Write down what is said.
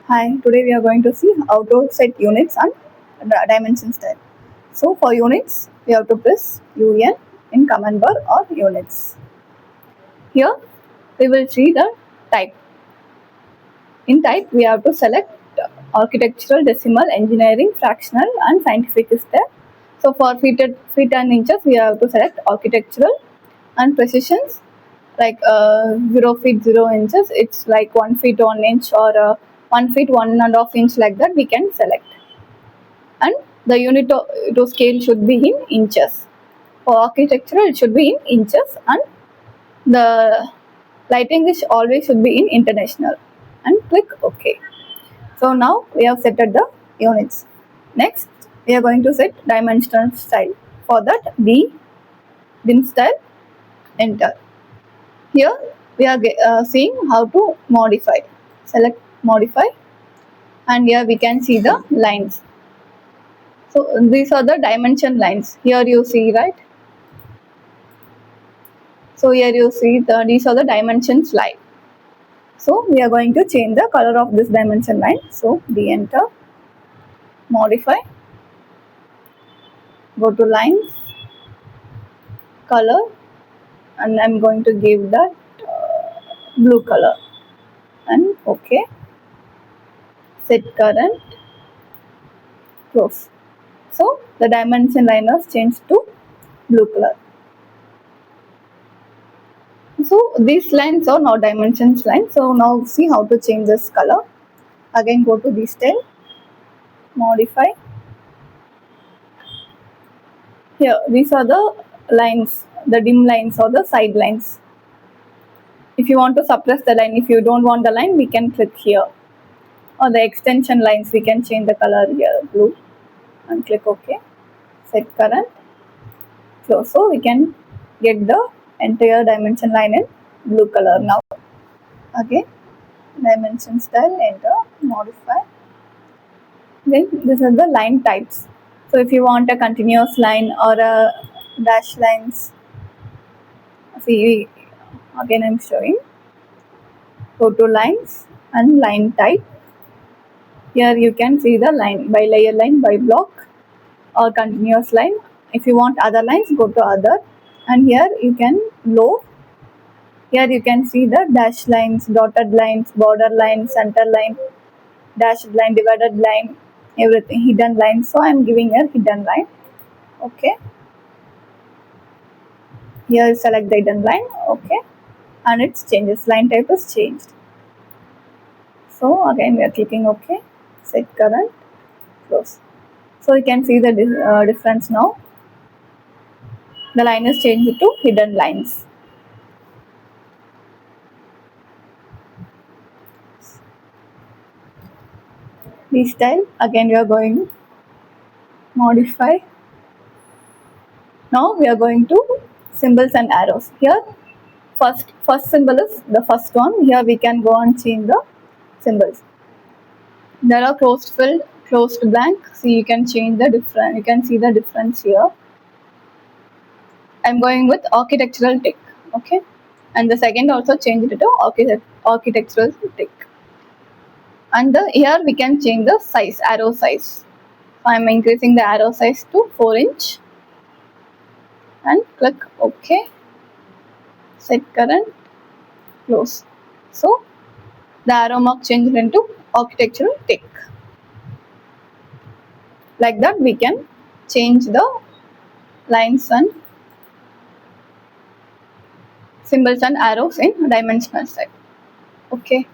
Hi, today we are going to see how to set units and dimension style. So for units, we have to press UN in command bar or units. Here we will see the type. In type, we have to select architectural, decimal, engineering, fractional and scientific is there. So for feet and inches, we have to select architectural and precisions like 0 feet 0 inches. It's like 1 feet 1 inch or 1 feet 1.5 inch, like that we can select. And the unit to scale should be in inches. For architectural, it should be in inches, and the lighting is always should be in international. And click OK. So now we have set the units. Next, we are going to set dimensional style. For that, DIMSTYLE, enter. Here we are seeing how to modify. Select modify, and here we can see the lines. So these are the dimension lines. Here you see, right? So here you see these are the dimensions line. So we are going to change the color of this dimension line. So enter, modify, go to lines, color, and I'm going to give that blue color, and OK. Set current, close. So the dimension line has changed to blue color. So these lines are now dimensions line. So now see how to change this color. Again go to DIMSTYLE, modify. Here these are the lines, the dim lines or the side lines. If you want to suppress the line, if you don't want the line, we can click here. Or the extension lines, we can change the color here, blue, and click OK. Set current, close. So we can get the entire dimension line in blue color now. Again, dimension style, enter, modify. Then this is the line types. So if you want a continuous line or a dash lines, see, again I'm showing. Go to lines and line type. Here you can see the line by layer line, by block or continuous line. If you want other lines, go to other, and here you can low. Here you can see the dash lines, dotted lines, border line, center line, dashed line, divided line, everything, hidden line. So I am giving a hidden line. OK. Here select the hidden line. OK. And it changes. Line type is changed. So again we are clicking OK. Set current, close. So you can see the difference now. The line is changed to hidden lines. DIMSTYLE, again we are going modify. Now we are going to symbols and arrows. Here first symbol is the first one. Here we can go and change the symbols. There are closed field, closed blank. See, you can change the difference. You can see the difference here. I'm going with architectural tick. Okay, and the second also changed it to architectural tick. And here we can change the size, arrow size. So I'm increasing the arrow size to 4 inch and click OK. Set current, close. So the arrow mark changed into architectural tick. Like that we can change the lines and symbols and arrows in dimensional style. Okay.